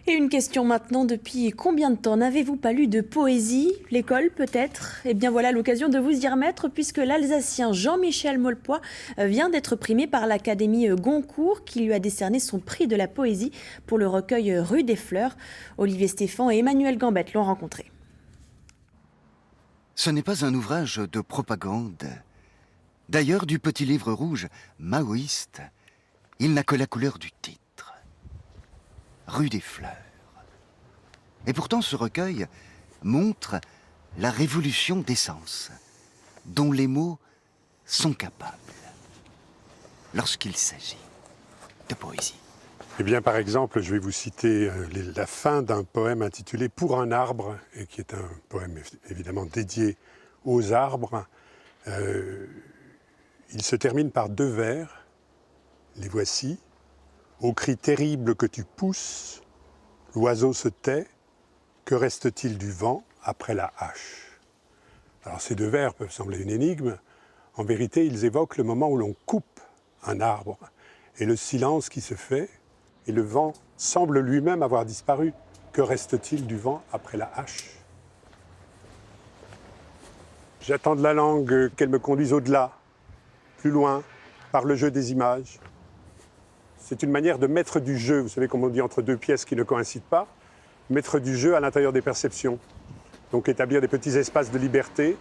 Et une question maintenant, depuis combien de temps n'avez-vous pas lu de poésie? L'école peut-être? Eh bien voilà l'occasion de vous y remettre puisque l'Alsacien Jean-Michel Molpoy vient d'être primé par l'Académie Goncourt qui lui a décerné son prix de la poésie pour le recueil Rue des Fleurs. Olivier Stéphan et Emmanuel Gambette l'ont rencontré. Ce n'est pas un ouvrage de propagande. D'ailleurs, du petit livre rouge maoïste, il n'a que la couleur du titre. Rue des Fleurs. Et pourtant, ce recueil montre la révolution des sens, dont les mots sont capables, lorsqu'il s'agit de poésie. Eh bien, par exemple, je vais vous citer la fin d'un poème intitulé « Pour un arbre », et qui est un poème évidemment dédié aux arbres. Il se termine par 2 vers, les voici. « Au cri terrible que tu pousses, l'oiseau se tait, que reste-t-il du vent après la hache ?» Alors ces 2 vers peuvent sembler une énigme. En vérité, ils évoquent le moment où l'on coupe un arbre et le silence qui se fait, et le vent semble lui-même avoir disparu. Que reste-t-il du vent après la hache? J'attends de la langue qu'elle me conduise au-delà, plus loin, par le jeu des images. C'est une manière de mettre du jeu, vous savez, comme on dit, entre 2 pièces qui ne coïncident pas, mettre du jeu à l'intérieur des perceptions. Donc établir des petits espaces de liberté,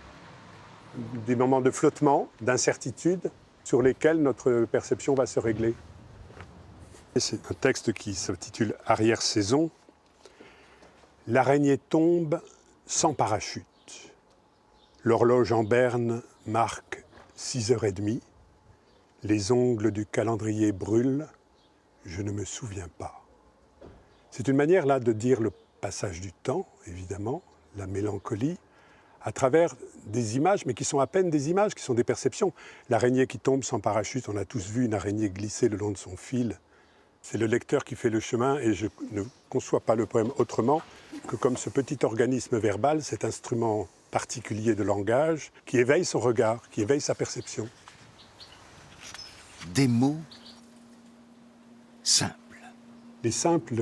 des moments de flottement, d'incertitude, sur lesquels notre perception va se régler. C'est un texte qui s'intitule « Arrière-saison ». L'araignée tombe sans parachute. L'horloge en berne marque 6h30. Les ongles du calendrier brûlent. Je ne me souviens pas. C'est une manière là de dire le passage du temps, évidemment, la mélancolie, à travers des images, mais qui sont à peine des images, qui sont des perceptions. L'araignée qui tombe sans parachute, on a tous vu une araignée glisser le long de son fil. C'est le lecteur qui fait le chemin, et je ne conçois pas le poème autrement que comme ce petit organisme verbal, cet instrument particulier de langage, qui éveille son regard, qui éveille sa perception. Des mots simples. Les simples,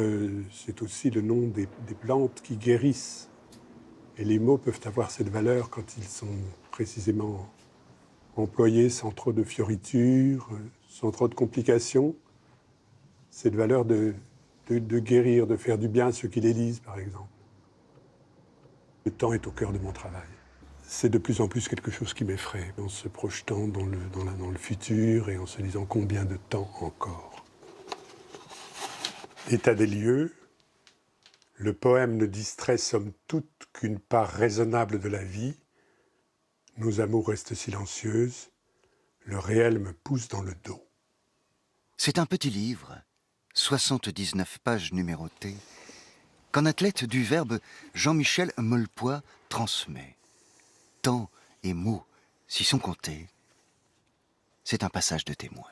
c'est aussi le nom des plantes qui guérissent. Et les mots peuvent avoir cette valeur quand ils sont précisément employés sans trop de fioritures, sans trop de complications. Cette valeur de guérir, de faire du bien à ceux qui les lisent, par exemple. Le temps est au cœur de mon travail. C'est de plus en plus quelque chose qui m'effraie, en se projetant dans le futur et en se disant combien de temps encore. État des lieux, le poème ne distrait somme toute qu'une part raisonnable de la vie. Nos amours restent silencieuses, le réel me pousse dans le dos. C'est un petit livre, 79 pages numérotées, qu'en athlète du Verbe, Jean-Michel Molpoy transmet. Temps et mots s'y sont comptés. C'est un passage de témoin.